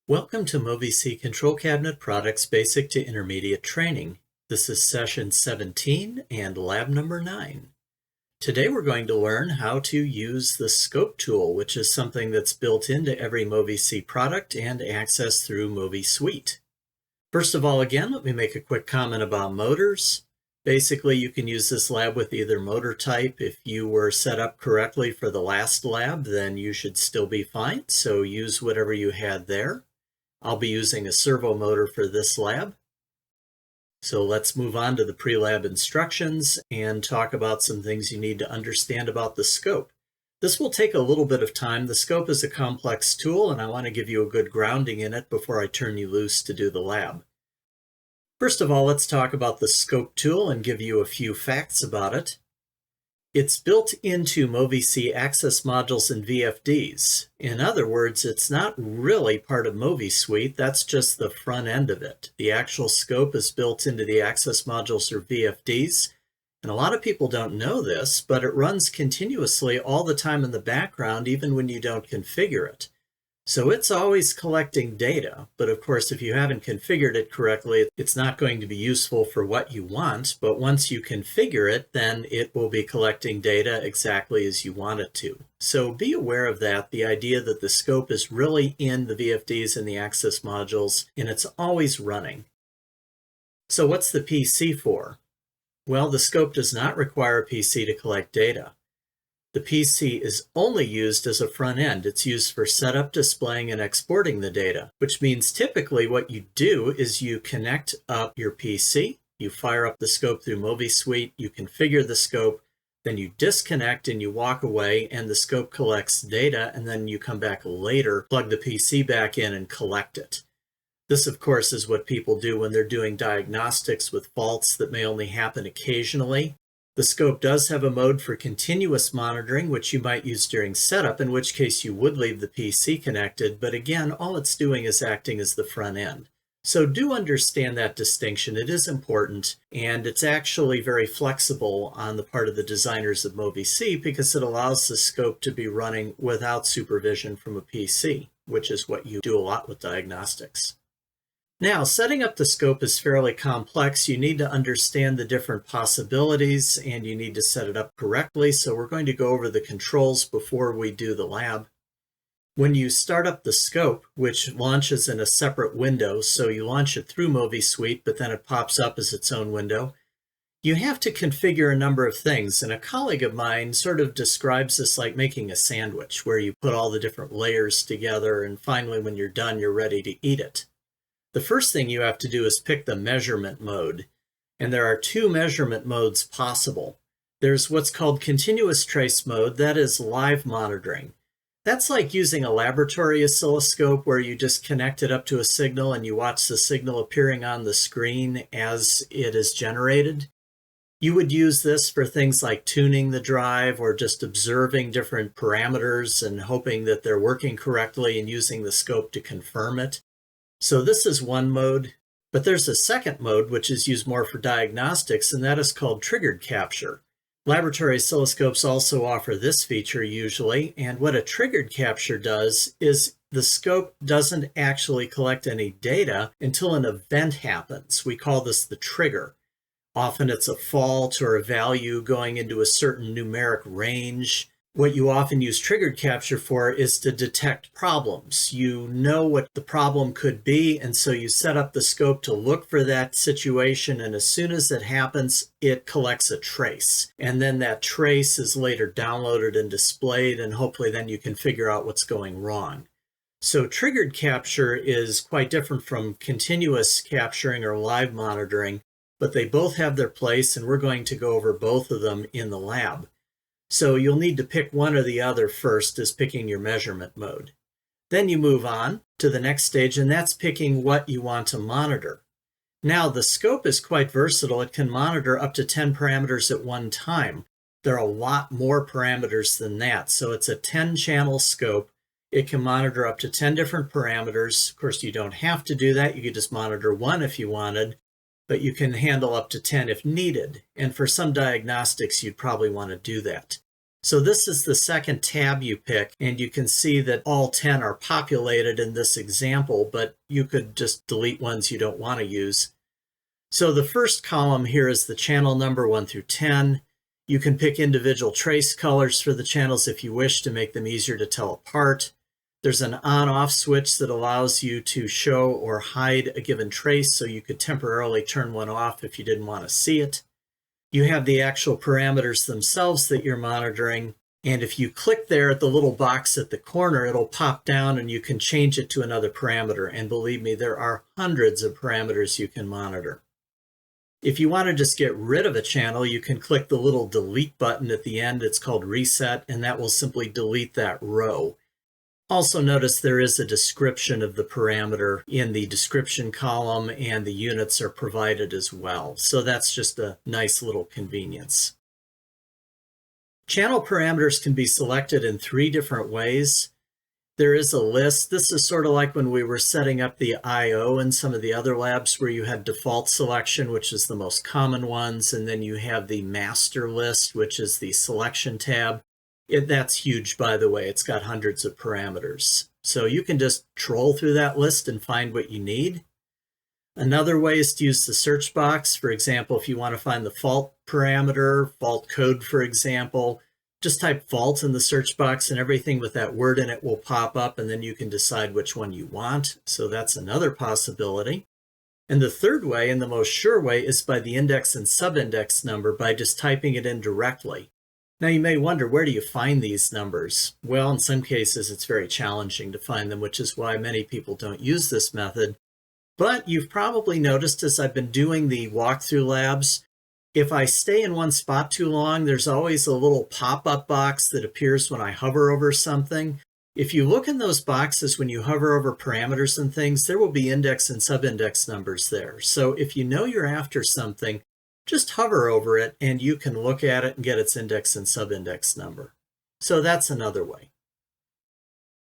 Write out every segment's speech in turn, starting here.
Welcome to MOVI-C Control Cabinet Products Basic to Intermediate Training. This is session 17 and lab number 9. Today we're going to learn how to use the scope tool, which is something that's built into every MOVI-C product and accessed through MOVI-Suite. First of all, again, let me make a quick comment about motors. Basically, you can use this lab with either motor type. If you were set up correctly for the last lab, then you should still be fine, so use whatever you had there. I'll be using a servo motor for this lab. So let's move on to the pre-lab instructions and talk about some things you need to understand about the scope. This will take a little bit of time. The scope is a complex tool, and I want to give you a good grounding in it before I turn you loose to do the lab. First of all, let's talk about the scope tool and give you a few facts about it. It's built into MOVI-C access modules and VFDs. In other words, it's not really part of MOVI-Suite, that's just the front end of it. The actual scope is built into the access modules or VFDs, and a lot of people don't know this, but it runs continuously all the time in the background, even when you don't configure it. So it's always collecting data, but of course if you haven't configured it correctly, it's not going to be useful for what you want, but once you configure it, then it will be collecting data exactly as you want it to. So be aware of that, the idea that the scope is really in the VFDs and the access modules, and it's always running. So what's the PC for? Well, the scope does not require a PC to collect data. The PC is only used as a front end. It's used for setup, displaying, and exporting the data, which means typically what you do is you connect up your PC, you fire up the scope through MOVI-Suite, you configure the scope, then you disconnect and you walk away, and the scope collects data, and then you come back later, plug the PC back in, and collect it. This, of course, is what people do when they're doing diagnostics with faults that may only happen occasionally. The scope does have a mode for continuous monitoring, which you might use during setup, in which case you would leave the PC connected, but again, all it's doing is acting as the front end. So do understand that distinction. It is important, and it's actually very flexible on the part of the designers of MOVI-C because it allows the scope to be running without supervision from a PC, which is what you do a lot with diagnostics. Now, setting up the scope is fairly complex. You need to understand the different possibilities and you need to set it up correctly. So we're going to go over the controls before we do the lab. When you start up the scope, which launches in a separate window, so you launch it through MOVI-Suite, but then it pops up as its own window, you have to configure a number of things. And a colleague of mine sort of describes this like making a sandwich, where you put all the different layers together and finally when you're done, you're ready to eat it. The first thing you have to do is pick the measurement mode, and there are two measurement modes possible. There's what's called continuous trace mode, that is live monitoring. That's like using a laboratory oscilloscope where you just connect it up to a signal and you watch the signal appearing on the screen as it is generated. You would use this for things like tuning the drive or just observing different parameters and hoping that they're working correctly and using the scope to confirm it. So this is one mode, but there's a second mode which is used more for diagnostics, and that is called triggered capture. Laboratory oscilloscopes also offer this feature usually, and what a triggered capture does is the scope doesn't actually collect any data until an event happens. We call this the trigger. Often it's a fault or a value going into a certain numeric range. What you often use triggered capture for is to detect problems. You know what the problem could be, and so you set up the scope to look for that situation, and as soon as it happens, it collects a trace. And then that trace is later downloaded and displayed, and hopefully then you can figure out what's going wrong. So triggered capture is quite different from continuous capturing or live monitoring, but they both have their place, and we're going to go over both of them in the lab. So you'll need to pick one or the other first as picking your measurement mode. Then you move on to the next stage, and that's picking what you want to monitor. Now, the scope is quite versatile. It can monitor up to 10 parameters at one time. There are a lot more parameters than that. So it's a 10-channel scope. It can monitor up to 10 different parameters. Of course, you don't have to do that. You could just monitor one if you wanted, but you can handle up to 10 if needed. And for some diagnostics, you'd probably want to do that. So this is the second tab you pick, and you can see that all 10 are populated in this example, but you could just delete ones you don't want to use. So the first column here is the channel number 1 through 10. You can pick individual trace colors for the channels if you wish to make them easier to tell apart. There's an on-off switch that allows you to show or hide a given trace, so you could temporarily turn one off if you didn't want to see it. You have the actual parameters themselves that you're monitoring, and if you click there at the little box at the corner, it'll pop down and you can change it to another parameter. And believe me, there are hundreds of parameters you can monitor. If you want to just get rid of a channel, you can click the little delete button at the end. It's called reset, and that will simply delete that row. Also notice there is a description of the parameter in the description column, and the units are provided as well. So that's just a nice little convenience. Channel parameters can be selected in 3 different ways. There is a list. This is sort of like when we were setting up the I/O in some of the other labs where you had default selection, which is the most common ones, and then you have the master list, which is the selection tab. That's huge, by the way. It's got hundreds of parameters. So you can just troll through that list and find what you need. Another way is to use the search box. For example, if you want to find the fault parameter, fault code, for example, just type fault in the search box and everything with that word in it will pop up, and then you can decide which one you want. So that's another possibility. And the third way, and the most sure way, is by the index and subindex number by just typing it in directly. Now you may wonder, where do you find these numbers? Well, in some cases it's very challenging to find them, which is why many people don't use this method. But you've probably noticed as I've been doing the walkthrough labs, if I stay in one spot too long, there's always a little pop-up box that appears when I hover over something. If you look in those boxes when you hover over parameters and things, there will be index and subindex numbers there. So if you know you're after something, just hover over it and you can look at it and get its index and subindex number. So that's another way.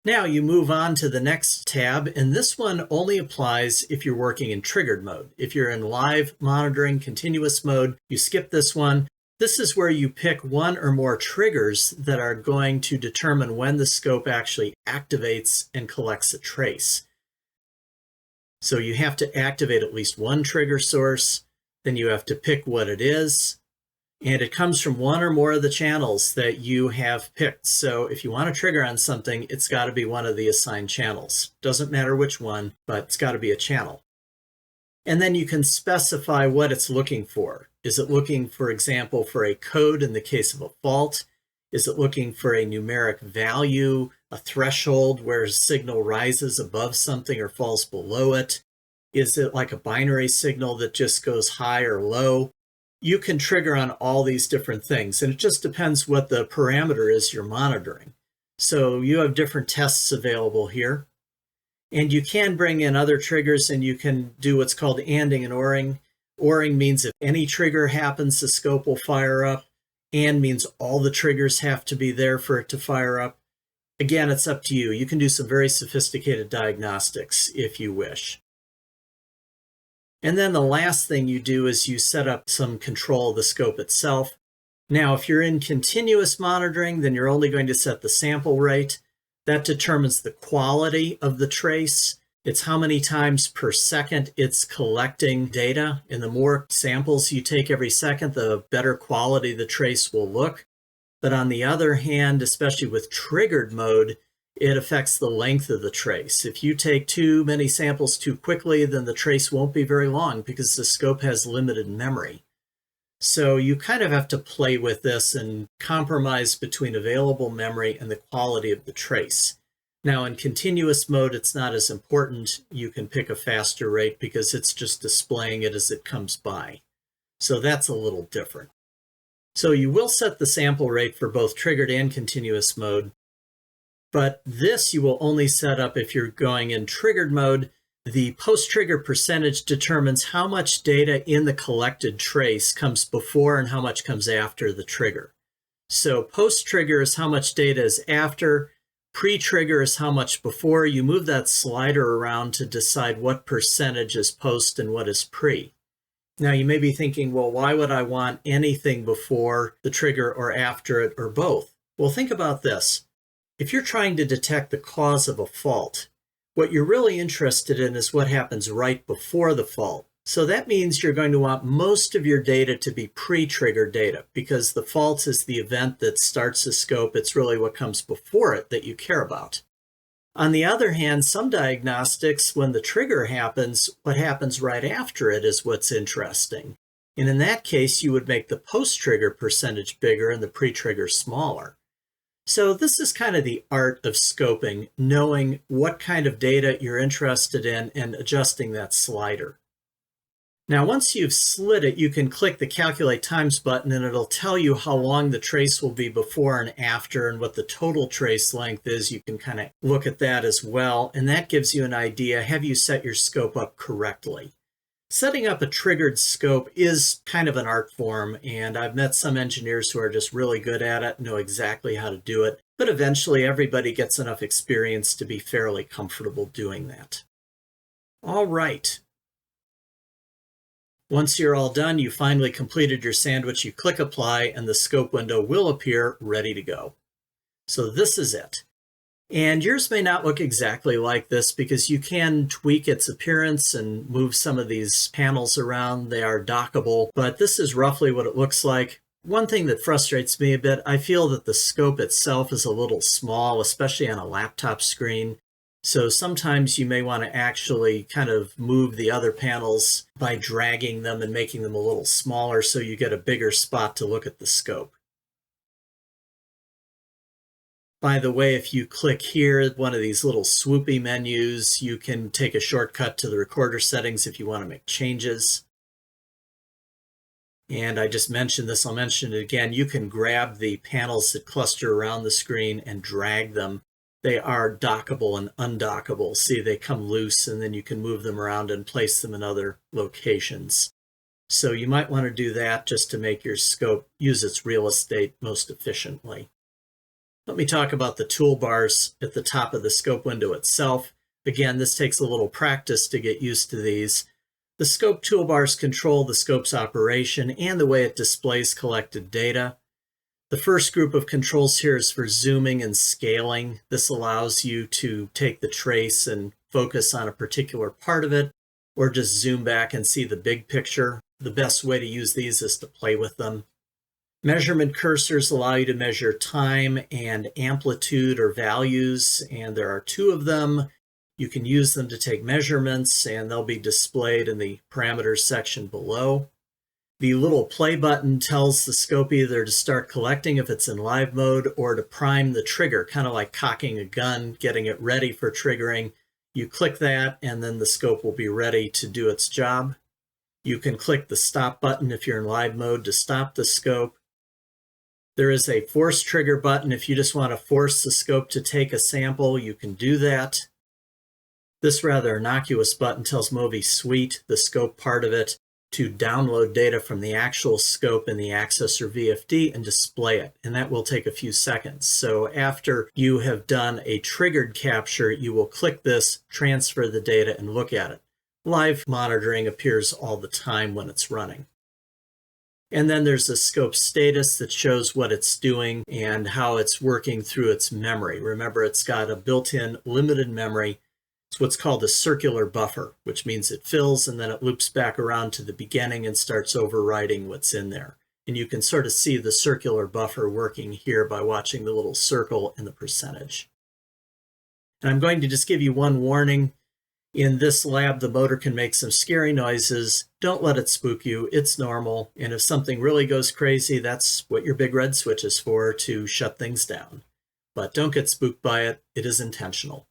Now you move on to the next tab, and this one only applies if you're working in triggered mode. If you're in live monitoring, continuous mode, you skip this one. This is where you pick one or more triggers that are going to determine when the scope actually activates and collects a trace. So you have to activate at least one trigger source. Then you have to pick what it is, and it comes from one or more of the channels that you have picked. So if you want to trigger on something, it's got to be one of the assigned channels. Doesn't matter which one, but it's got to be a channel. And then you can specify what it's looking for. Is it looking, for example, for a code in the case of a fault? Is it looking for a numeric value, a threshold where a signal rises above something or falls below it? Is it like a binary signal that just goes high or low? You can trigger on all these different things, and it just depends what the parameter is you're monitoring. So you have different tests available here. And you can bring in other triggers, and you can do what's called anding and oring. Oring means if any trigger happens, the scope will fire up. And means all the triggers have to be there for it to fire up. Again, it's up to you. You can do some very sophisticated diagnostics if you wish. And then the last thing you do is you set up some control of the scope itself. Now, if you're in continuous monitoring, then you're only going to set the sample rate. That determines the quality of the trace. It's how many times per second it's collecting data. And the more samples you take every second, the better quality the trace will look. But on the other hand, especially with triggered mode, it affects the length of the trace. If you take too many samples too quickly, then the trace won't be very long because the scope has limited memory. So you kind of have to play with this and compromise between available memory and the quality of the trace. Now in continuous mode, it's not as important. You can pick a faster rate because it's just displaying it as it comes by. So that's a little different. So you will set the sample rate for both triggered and continuous mode. But this you will only set up if you're going in triggered mode. The post-trigger percentage determines how much data in the collected trace comes before and how much comes after the trigger. So post-trigger is how much data is after, pre-trigger is how much before. You move that slider around to decide what percentage is post and what is pre. Now you may be thinking, well, why would I want anything before the trigger or after it or both? Well, think about this. If you're trying to detect the cause of a fault, what you're really interested in is what happens right before the fault. So that means you're going to want most of your data to be pre-triggered data, because the fault is the event that starts the scope. It's really what comes before it that you care about. On the other hand, some diagnostics, when the trigger happens, what happens right after it is what's interesting. And in that case, you would make the post-trigger percentage bigger and the pre-trigger smaller. So this is kind of the art of scoping, knowing what kind of data you're interested in and adjusting that slider. Now, once you've slid it, you can click the Calculate Times button and it'll tell you how long the trace will be before and after and what the total trace length is. You can kind of look at that as well, and that gives you an idea, have you set your scope up correctly? Setting up a triggered scope is kind of an art form, and I've met some engineers who are just really good at it, know exactly how to do it, but eventually everybody gets enough experience to be fairly comfortable doing that. All right. Once you're all done, you finally completed your sandwich, you click Apply, and the scope window will appear ready to go. So this is it. And yours may not look exactly like this because you can tweak its appearance and move some of these panels around. They are dockable, but this is roughly what it looks like. One thing that frustrates me a bit, I feel that the scope itself is a little small, especially on a laptop screen. So sometimes you may want to actually kind of move the other panels by dragging them and making them a little smaller so you get a bigger spot to look at the scope. By the way, if you click here, one of these little swoopy menus, you can take a shortcut to the recorder settings if you want to make changes. And I just mentioned this, I'll mention it again. You can grab the panels that cluster around the screen and drag them. They are dockable and undockable. See, they come loose and then you can move them around and place them in other locations. So you might want to do that just to make your scope use its real estate most efficiently. Let me talk about the toolbars at the top of the scope window itself. Again, this takes a little practice to get used to these. The scope toolbars control the scope's operation and the way it displays collected data. The first group of controls here is for zooming and scaling. This allows you to take the trace and focus on a particular part of it, or just zoom back and see the big picture. The best way to use these is to play with them. Measurement cursors allow you to measure time and amplitude or values, and there are two of them. You can use them to take measurements, and they'll be displayed in the parameters section below. The little play button tells the scope either to start collecting if it's in live mode or to prime the trigger, kind of like cocking a gun, getting it ready for triggering. You click that and then the scope will be ready to do its job. You can click the stop button if you're in live mode to stop the scope. There is a force trigger button. If you just want to force the scope to take a sample, you can do that. This rather innocuous button tells MOVI-Suite, the scope part of it, to download data from the actual scope in the Access or VFD and display it, and that will take a few seconds. So after you have done a triggered capture, you will click this, transfer the data, and look at it. Live monitoring appears all the time when it's running. And then there's a scope status that shows what it's doing and how it's working through its memory. Remember, it's got a built-in limited memory. It's what's called a circular buffer, which means it fills and then it loops back around to the beginning and starts overwriting what's in there. And you can sort of see the circular buffer working here by watching the little circle and the percentage. And I'm going to just give you one warning. In this lab, the motor can make some scary noises. Don't let it spook you. It's normal. And if something really goes crazy, that's what your big red switch is for, to shut things down. But don't get spooked by it. It is intentional.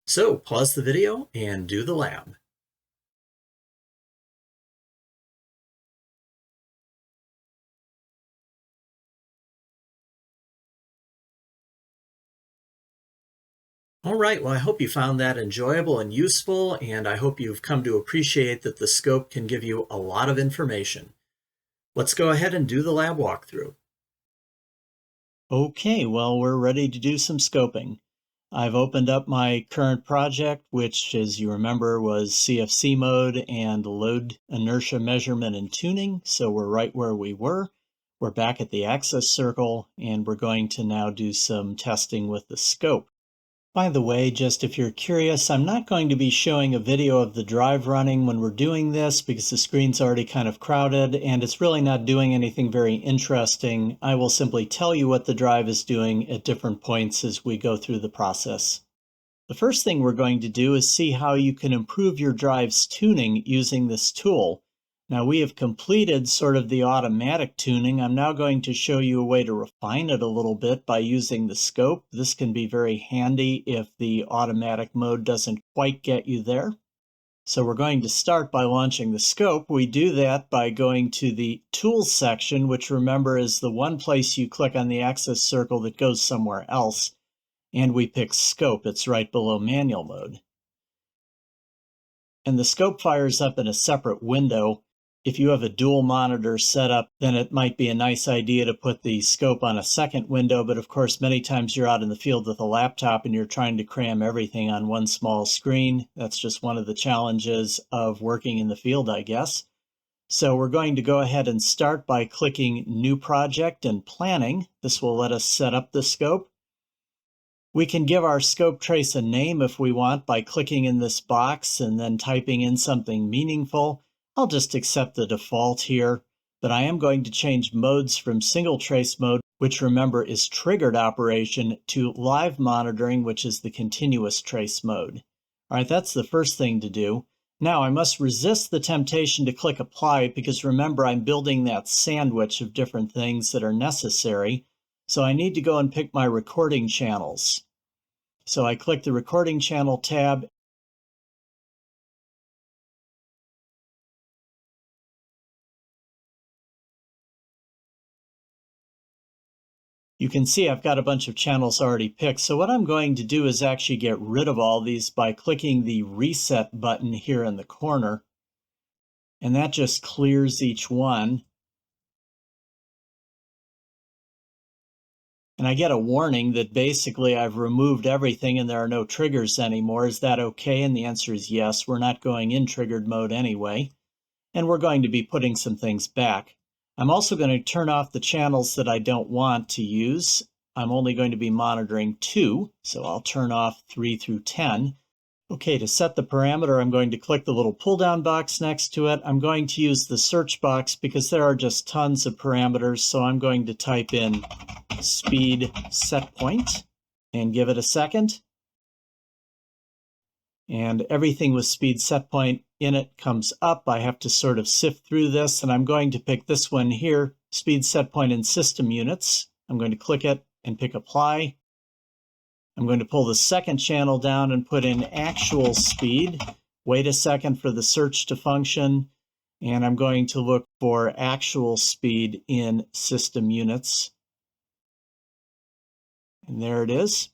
So pause the video and do the lab. All right, well, I hope you found that enjoyable and useful, and I hope you've come to appreciate that the scope can give you a lot of information. Let's go ahead and do the lab walkthrough. Okay, well, we're ready to do some scoping. I've opened up my current project, which, as you remember, was CFC mode and load inertia measurement and tuning, so we're right where we were. We're back at the axis circle, and we're going to now do some testing with the scope. By the way, just if you're curious, I'm not going to be showing a video of the drive running when we're doing this because the screen's already kind of crowded and it's really not doing anything very interesting. I will simply tell you what the drive is doing at different points as we go through the process. The first thing we're going to do is see how you can improve your drive's tuning using this tool. Now we have completed sort of the automatic tuning. I'm now going to show you a way to refine it a little bit by using the scope. This can be very handy if the automatic mode doesn't quite get you there. So we're going to start by launching the scope. We do that by going to the Tools section, which remember is the one place you click on the axis circle that goes somewhere else. And we pick Scope. It's right below Manual Mode. And the scope fires up in a separate window. If you have a dual monitor set up, then it might be a nice idea to put the scope on a second window, but of course many times you're out in the field with a laptop and you're trying to cram everything on one small screen. That's just one of the challenges of working in the field, I guess. So we're going to go ahead and start by clicking New Project and Planning. This will let us set up the scope. We can give our scope trace a name if we want by clicking in this box and then typing in something meaningful. I'll just accept the default here, but I am going to change modes from single trace mode, which remember is triggered operation, to live monitoring, which is the continuous trace mode. All right, that's the first thing to do. Now I must resist the temptation to click apply because remember I'm building that sandwich of different things that are necessary. So I need to go and pick my recording channels. So I click the recording channel tab. You can see I've got a bunch of channels already picked. So what I'm going to do is actually get rid of all these by clicking the reset button here in the corner. And that just clears each one. And I get a warning that basically I've removed everything and there are no triggers anymore. Is that okay? And the answer is yes. We're not going in triggered mode anyway. And we're going to be putting some things back. I'm also going to turn off the channels that I don't want to use. I'm only going to be monitoring 2, so I'll turn off 3 through 10. Okay, to set the parameter, I'm going to click the little pull-down box next to it. I'm going to use the search box because there are just tons of parameters, so I'm going to type in speed set point and give it a second. And everything with speed set point in it comes up. I have to sort of sift through this, and I'm going to pick this one here, speed set point in system units. I'm going to click it and pick apply. I'm going to pull the second channel down and put in actual speed. Wait a second for the search to function, and I'm going to look for actual speed in system units. And there it is.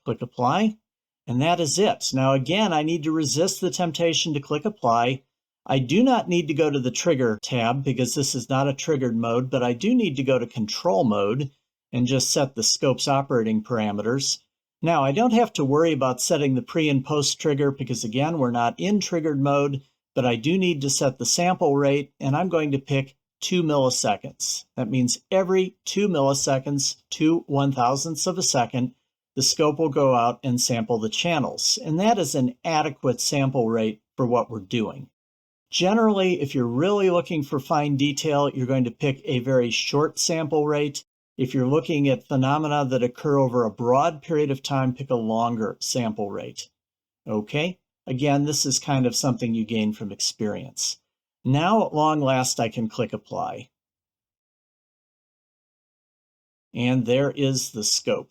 Click apply. And that is it. Now again, I need to resist the temptation to click apply. I do not need to go to the trigger tab because this is not a triggered mode, but I do need to go to control mode and just set the scope's operating parameters. Now I don't have to worry about setting the pre and post trigger because again, we're not in triggered mode, but I do need to set the sample rate and I'm going to pick 2 milliseconds. That means every 2 milliseconds, 2 1/1000ths of a second, the scope will go out and sample the channels. And that is an adequate sample rate for what we're doing. Generally, if you're really looking for fine detail, you're going to pick a very short sample rate. If you're looking at phenomena that occur over a broad period of time, pick a longer sample rate. Okay? Again, this is kind of something you gain from experience. Now, at long last, I can click apply. And there is the scope.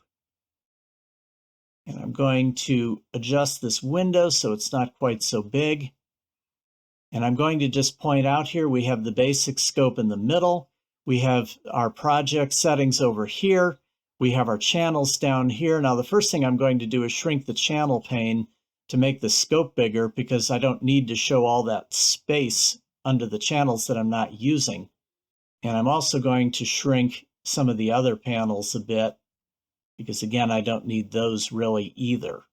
And I'm going to adjust this window so it's not quite so big. And I'm going to just point out here, we have the basic scope in the middle. We have our project settings over here. We have our channels down here. Now, the first thing I'm going to do is shrink the channel pane to make the scope bigger because I don't need to show all that space under the channels that I'm not using. And I'm also going to shrink some of the other panels a bit because again, I don't need those really either.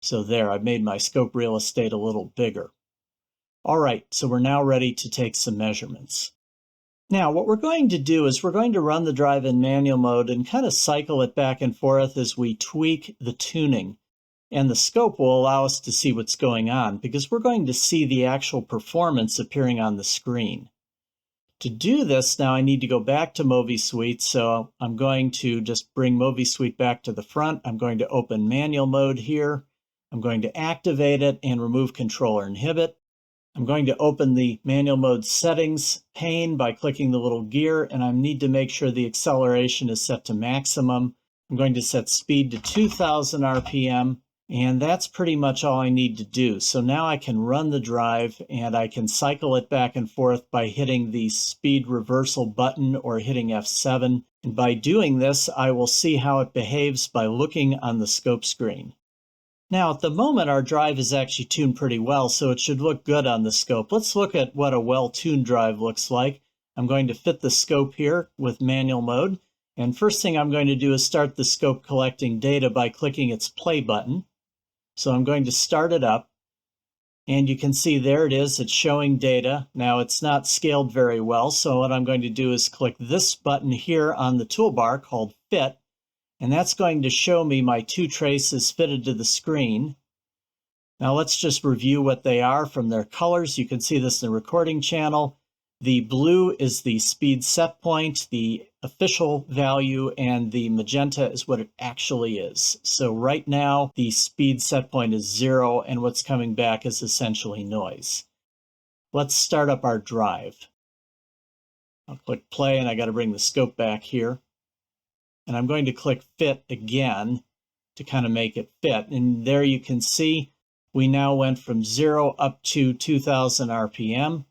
So there, I've made my scope real estate a little bigger. All right, so we're now ready to take some measurements. Now, what we're going to do is we're going to run the drive in manual mode and kind of cycle it back and forth as we tweak the tuning. And the scope will allow us to see what's going on because we're going to see the actual performance appearing on the screen. To do this, now I need to go back to MOVI-Suite, so I'm going to just bring MOVI-Suite back to the front. I'm going to open manual mode here. I'm going to activate it and remove controller inhibit. I'm going to open the manual mode settings pane by clicking the little gear, and I need to make sure the acceleration is set to maximum. I'm going to set speed to 2000 RPM, and that's pretty much all I need to do. So now I can run the drive and I can cycle it back and forth by hitting the speed reversal button or hitting F7. And by doing this, I will see how it behaves by looking on the scope screen. Now, at the moment, our drive is actually tuned pretty well, so it should look good on the scope. Let's look at what a well-tuned drive looks like. I'm going to fit the scope here with manual mode. And first thing I'm going to do is start the scope collecting data by clicking its play button. So I'm going to start it up. And you can see there it is. It's showing data. Now, it's not scaled very well, so what I'm going to do is click this button here on the toolbar called Fit. And that's going to show me my two traces fitted to the screen. Now let's just review what they are from their colors. You can see this in the recording channel. The blue is the speed set point, the official value, and the magenta is what it actually is. So right now, the speed set point is 0, and what's coming back is essentially noise. Let's start up our drive. I'll click play, and I got to bring the scope back here. And I'm going to click Fit again to kind of make it fit. And there you can see we now went from 0 up to 2000 RPM.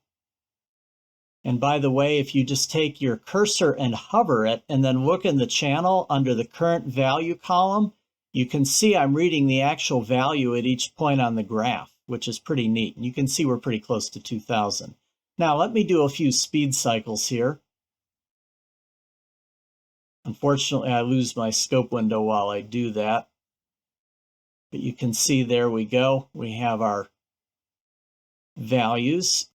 And by the way, if you just take your cursor and hover it and then look in the channel under the current value column, you can see I'm reading the actual value at each point on the graph, which is pretty neat. And you can see we're pretty close to 2000. Now let me do a few speed cycles here. Unfortunately, I lose my scope window while I do that. But you can see there we go. We have our values.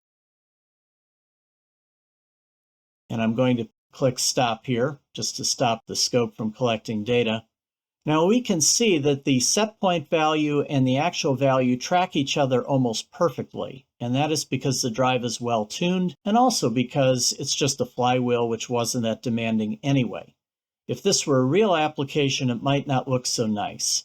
And I'm going to click stop here just to stop the scope from collecting data. Now we can see that the set point value and the actual value track each other almost perfectly. And that is because the drive is well tuned and also because it's just a flywheel which wasn't that demanding anyway. If this were a real application, it might not look so nice.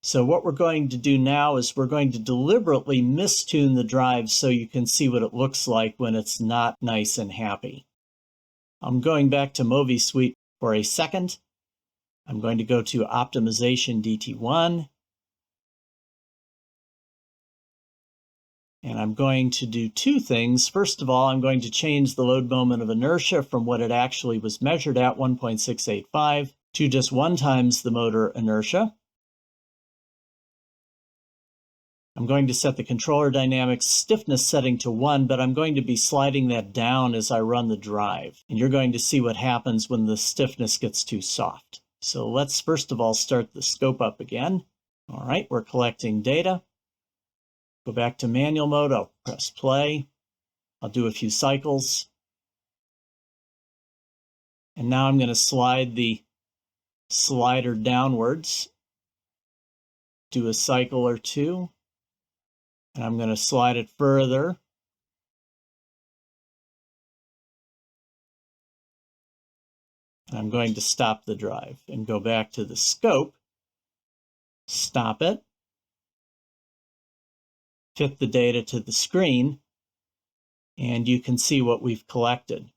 So what we're going to do now is we're going to deliberately mistune the drive so you can see what it looks like when it's not nice and happy. I'm going back to MOVI-Suite for a second. I'm going to go to Optimization DT1. And I'm going to do two things. First of all, I'm going to change the load moment of inertia from what it actually was measured at, 1.685, to just 1 times the motor inertia. I'm going to set the controller dynamics stiffness setting to 1, but I'm going to be sliding that down as I run the drive. And you're going to see what happens when the stiffness gets too soft. So let's first of all start the scope up again. All right, we're collecting data. Go back to manual mode, I'll press play. I'll do a few cycles. And now I'm going to slide the slider downwards. Do a cycle or two. And I'm going to slide it further. And I'm going to stop the drive and go back to the scope. Stop it. Fit the data to the screen, and you can see what we've collected.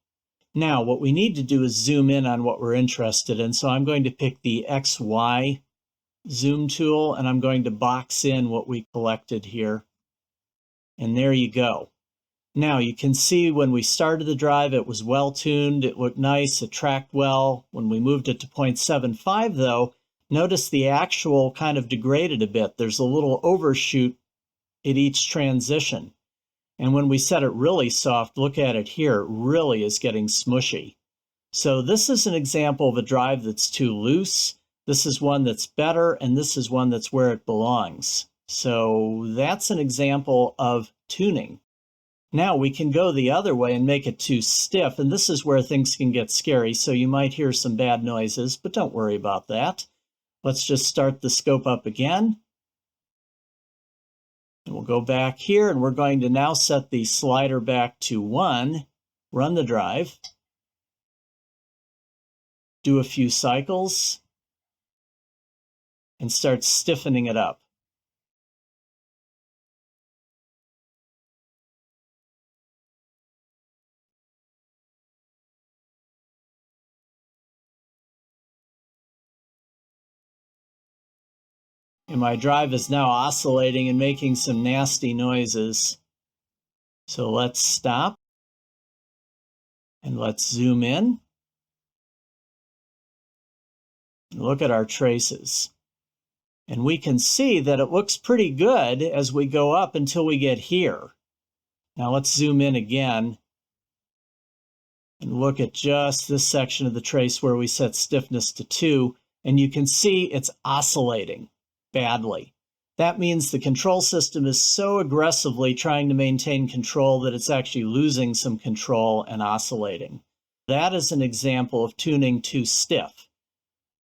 Now, what we need to do is zoom in on what we're interested in. So I'm going to pick the XY zoom tool, and I'm going to box in what we collected here. And there you go. Now, you can see when we started the drive, it was well tuned. It looked nice. It tracked well. When we moved it to 0.75, though, notice the actual kind of degraded a bit. There's a little overshoot at each transition. And when we set it really soft, look at it here, it really is getting smushy. So this is an example of a drive that's too loose. This is one that's better, and this is one that's where it belongs. So that's an example of tuning. Now we can go the other way and make it too stiff, and this is where things can get scary, so you might hear some bad noises, but don't worry about that. Let's just start the scope up again. And we'll go back here, and we're going to now set the slider back to 1, run the drive, do a few cycles, and start stiffening it up. And my drive is now oscillating and making some nasty noises. So let's stop and let's zoom in. Look at our traces. And we can see that it looks pretty good as we go up until we get here. Now let's zoom in again and look at just this section of the trace where we set stiffness to 2, and you can see it's oscillating badly. That means the control system is so aggressively trying to maintain control that it's actually losing some control and oscillating. That is an example of tuning too stiff.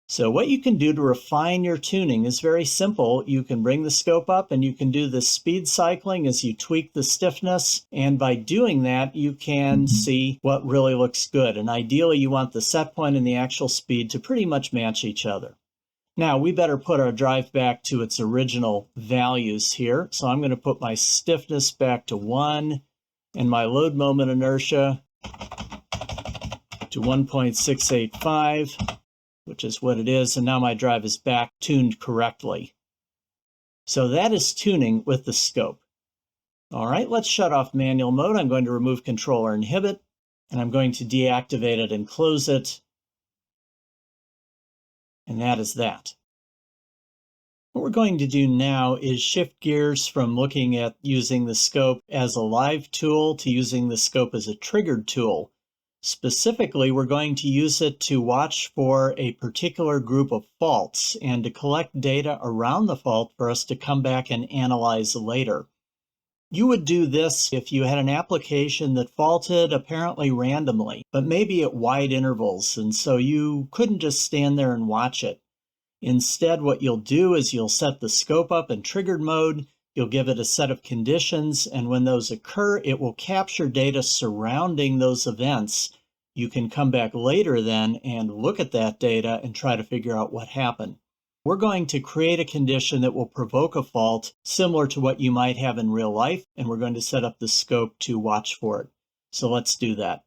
So what you can do to refine your tuning is very simple. You can bring the scope up and you can do the speed cycling as you tweak the stiffness. And by doing that, you can see what really looks good. And ideally, you want the set point and the actual speed to pretty much match each other. Now, we better put our drive back to its original values here. So I'm going to put my stiffness back to 1 and my load moment inertia to 1.685, which is what it is. And now my drive is back tuned correctly. So that is tuning with the scope. All right, let's shut off manual mode. I'm going to remove controller inhibit, and I'm going to deactivate it and close it. And that is that. What we're going to do now is shift gears from looking at using the scope as a live tool to using the scope as a triggered tool. Specifically, we're going to use it to watch for a particular group of faults and to collect data around the fault for us to come back and analyze later. You would do this if you had an application that faulted apparently randomly, but maybe at wide intervals, and so you couldn't just stand there and watch it. Instead, what you'll do is you'll set the scope up in triggered mode, you'll give it a set of conditions, and when those occur, it will capture data surrounding those events. You can come back later then and look at that data and try to figure out what happened. We're going to create a condition that will provoke a fault similar to what you might have in real life, and we're going to set up the scope to watch for it. So let's do that.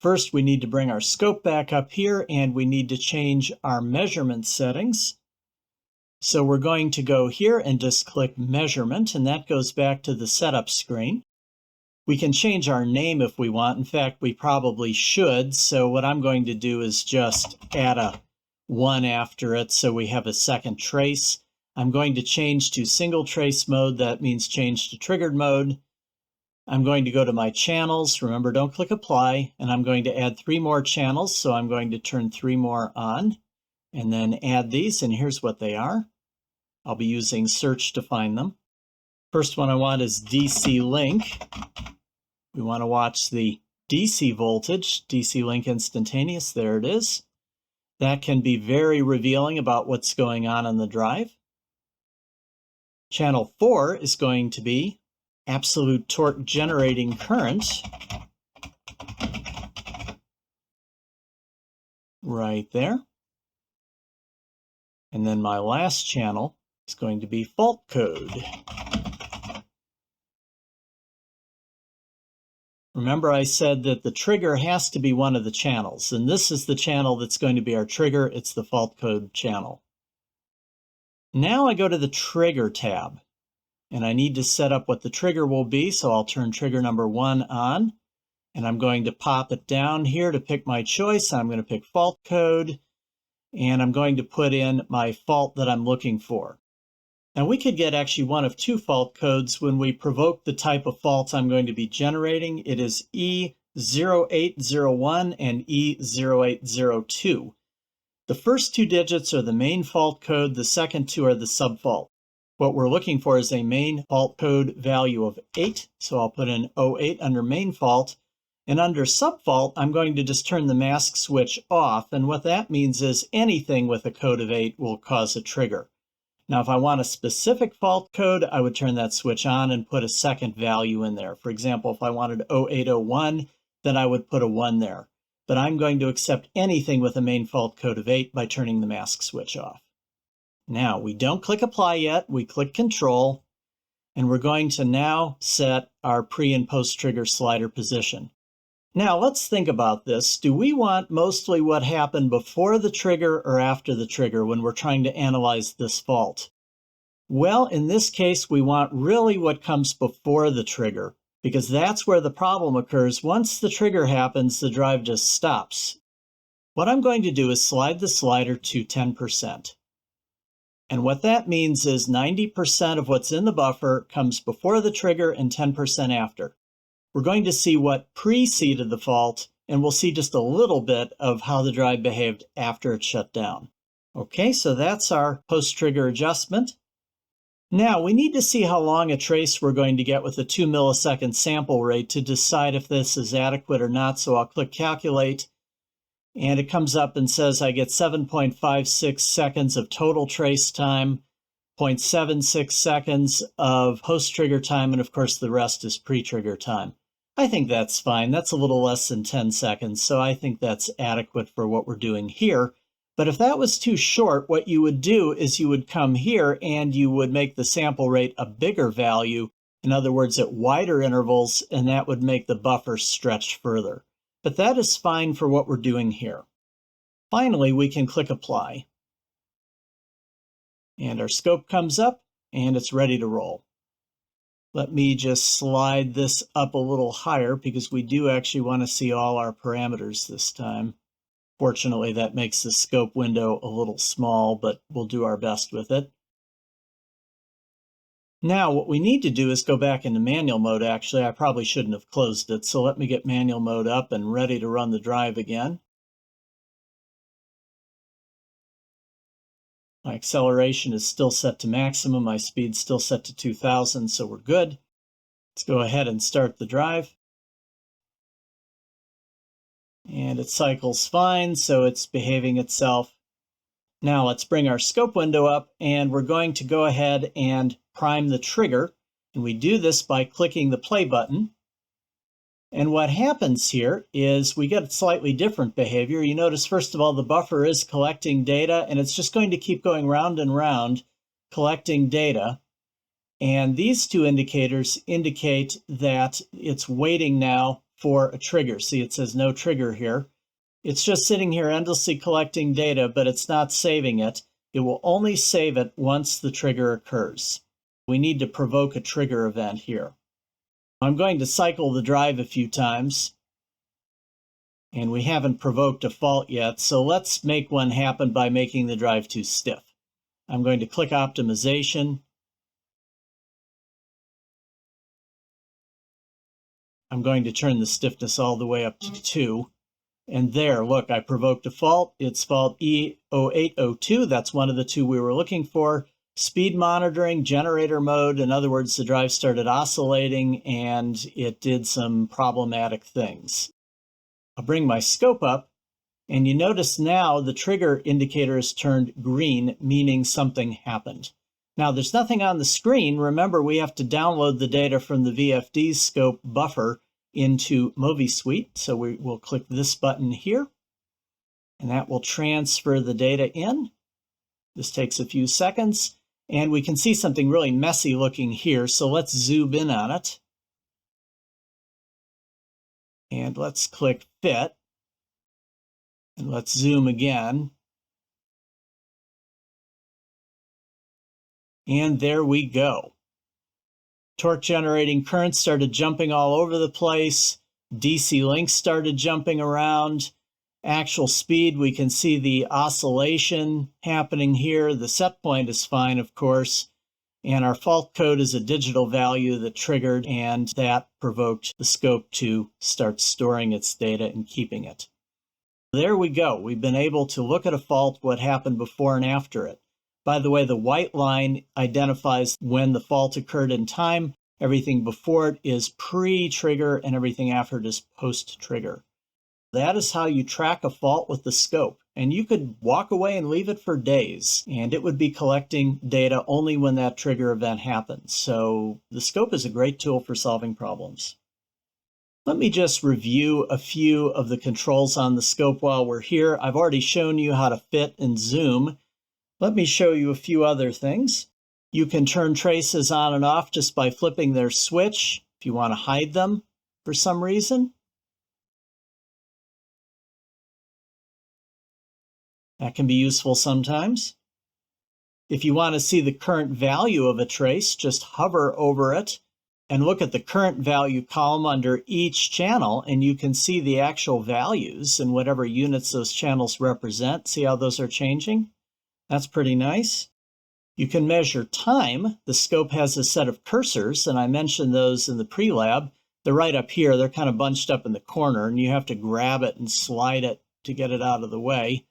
First, we need to bring our scope back up here, and we need to change our measurement settings. So we're going to go here and just click Measurement, and that goes back to the setup screen. We can change our name if we want. In fact, we probably should. So what I'm going to do is just add a 1 after it so we have a second trace. I'm going to change to single trace mode. That means change to triggered mode. I'm going to go to my channels. Remember, don't click apply. And I'm going to add 3 more channels. So I'm going to turn 3 more on and then add these. And here's what they are. I'll be using search to find them. First one I want is DC link. We want to watch the DC voltage, DC link instantaneous. There it is. That can be very revealing about what's going on the drive. Channel 4 is going to be absolute torque generating current. Right there. And then my last channel is going to be fault code. Remember, I said that the trigger has to be one of the channels, and this is the channel that's going to be our trigger. It's the fault code channel. Now I go to the Trigger tab, and I need to set up what the trigger will be, so I'll turn trigger number 1 on, and I'm going to pop it down here to pick my choice. I'm going to pick fault code, and I'm going to put in my fault that I'm looking for. Now we could get actually one of 2 fault codes when we provoke the type of fault I'm going to be generating. It is E0801 and E0802. The first 2 digits are the main fault code, the second 2 are the subfault. What we're looking for is a main fault code value of 8. So I'll put in 08 under main fault. And under subfault, I'm going to just turn the mask switch off. And what that means is anything with a code of 8 will cause a trigger. Now, if I want a specific fault code, I would turn that switch on and put a second value in there. For example, if I wanted 0801, then I would put a 1 there. But I'm going to accept anything with a main fault code of 8 by turning the mask switch off. Now, we don't click apply yet. We click control, and we're going to now set our pre and post trigger slider position. Now, let's think about this. Do we want mostly what happened before the trigger or after the trigger when we're trying to analyze this fault? Well, in this case, we want really what comes before the trigger, because that's where the problem occurs. Once the trigger happens, the drive just stops. What I'm going to do is slide the slider to 10%. And what that means is 90% of what's in the buffer comes before the trigger and 10% after. We're going to see what preceded the fault, and we'll see just a little bit of how the drive behaved after it shut down. Okay, so that's our post-trigger adjustment. Now, we need to see how long a trace we're going to get with a 2 millisecond sample rate to decide if this is adequate or not. So I'll click Calculate, and it comes up and says I get 7.56 seconds of total trace time, 0.76 seconds of post-trigger time, and of course the rest is pre-trigger time. I think that's fine. That's a little less than 10 seconds, so I think that's adequate for what we're doing here. But if that was too short, what you would do is you would come here and you would make the sample rate a bigger value, in other words, at wider intervals, and that would make the buffer stretch further. But that is fine for what we're doing here. Finally, we can click Apply. And our scope comes up, and it's ready to roll. Let me just slide this up a little higher because we do actually want to see all our parameters this time. Fortunately, that makes the scope window a little small, but we'll do our best with it. Now, what we need to do is go back into manual mode. Actually, I probably shouldn't have closed it, so let me get manual mode up and ready to run the drive again. My acceleration is still set to maximum. My speed's still set to 2000, so we're good. Let's go ahead and start the drive. And it cycles fine, so it's behaving itself. Now let's bring our scope window up, and we're going to go ahead and prime the trigger. And we do this by clicking the play button. And what happens here is we get slightly different behavior. You notice, first of all, the buffer is collecting data, and it's just going to keep going round and round, collecting data. And these two indicators indicate that it's waiting now for a trigger. See, it says no trigger here. It's just sitting here endlessly collecting data, but it's not saving it. It will only save it once the trigger occurs. We need to provoke a trigger event here. I'm going to cycle the drive a few times, and we haven't provoked a fault yet, so let's make one happen by making the drive too stiff. I'm going to click Optimization. I'm going to turn the stiffness all the way up to 2. And there, look, I provoked a fault. It's fault E0802. That's one of the two we were looking for. Speed monitoring, generator mode. In other words, the drive started oscillating and it did some problematic things. I'll bring my scope up, and you notice now the trigger indicator is turned green, meaning something happened. Now, there's nothing on the screen. Remember, we have to download the data from the VFD scope buffer into MOVI-C. So we will click this button here, and that will transfer the data in. This takes a few seconds, and we can see something really messy looking here. So let's zoom in on it. And let's click Fit. And let's zoom again. And there we go. Torque generating current started jumping all over the place. DC links started jumping around. Actual speed, we can see the oscillation happening here. The set point is fine, of course. And our fault code is a digital value that triggered, and that provoked the scope to start storing its data and keeping it. There we go. We've been able to look at a fault, what happened before and after it. By the way, the white line identifies when the fault occurred in time. Everything before it is pre-trigger and everything after it is post-trigger. That is how you track a fault with the scope. And you could walk away and leave it for days, and it would be collecting data only when that trigger event happens. So the scope is a great tool for solving problems. Let me just review a few of the controls on the scope while we're here. I've already shown you how to fit and zoom. Let me show you a few other things. You can turn traces on and off just by flipping their switch if you want to hide them for some reason. That can be useful sometimes. If you want to see the current value of a trace, just hover over it and look at the current value column under each channel, and you can see the actual values and whatever units those channels represent. See how those are changing? That's pretty nice. You can measure time. The scope has a set of cursors, and I mentioned those in the pre-lab. They're right up here. They're kind of bunched up in the corner, and you have to grab it and slide it to get it out of the way.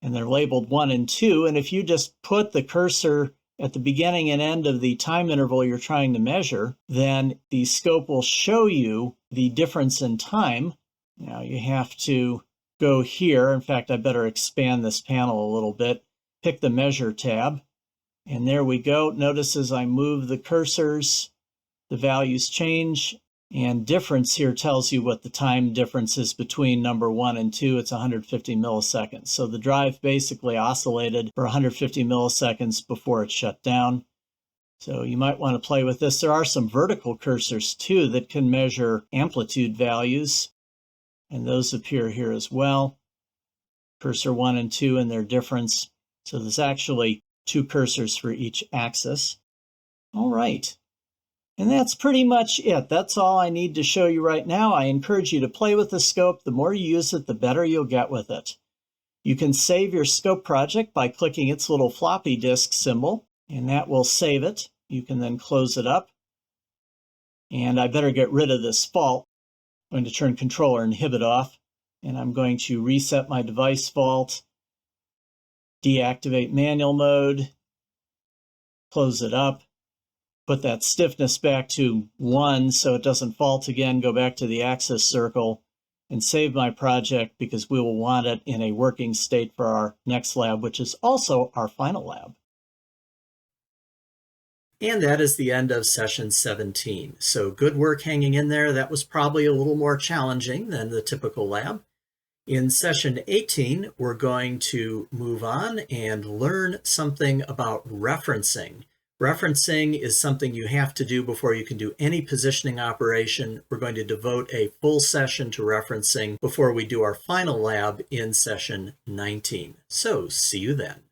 And they're labeled 1 and 2. And if you just put the cursor at the beginning and end of the time interval you're trying to measure, then the scope will show you the difference in time. Now you have to go here. In fact, I better expand this panel a little bit. Pick the Measure tab. And there we go. Notice as I move the cursors, the values change. And difference here tells you what the time difference is between number 1 and 2. It's 150 milliseconds. So the drive basically oscillated for 150 milliseconds before it shut down. So you might want to play with this. There are some vertical cursors too that can measure amplitude values. And those appear here as well. Cursor 1 and 2 and their difference. So there's actually 2 cursors for each axis. All right. And that's pretty much it. That's all I need to show you right now. I encourage you to play with the scope. The more you use it, the better you'll get with it. You can save your scope project by clicking its little floppy disk symbol, and that will save it. You can then close it up. And I better get rid of this fault. I'm going to turn controller inhibit off, and I'm going to reset my device fault, deactivate manual mode, close it up. Put that stiffness back to 1 so it doesn't fault again, go back to the axis circle, and save my project because we will want it in a working state for our next lab, which is also our final lab. And that is the end of session 17. So good work hanging in there. That was probably a little more challenging than the typical lab. In session 18, we're going to move on and learn something about referencing. Referencing is something you have to do before you can do any positioning operation. We're going to devote a full session to referencing before we do our final lab in session 19. So see you then.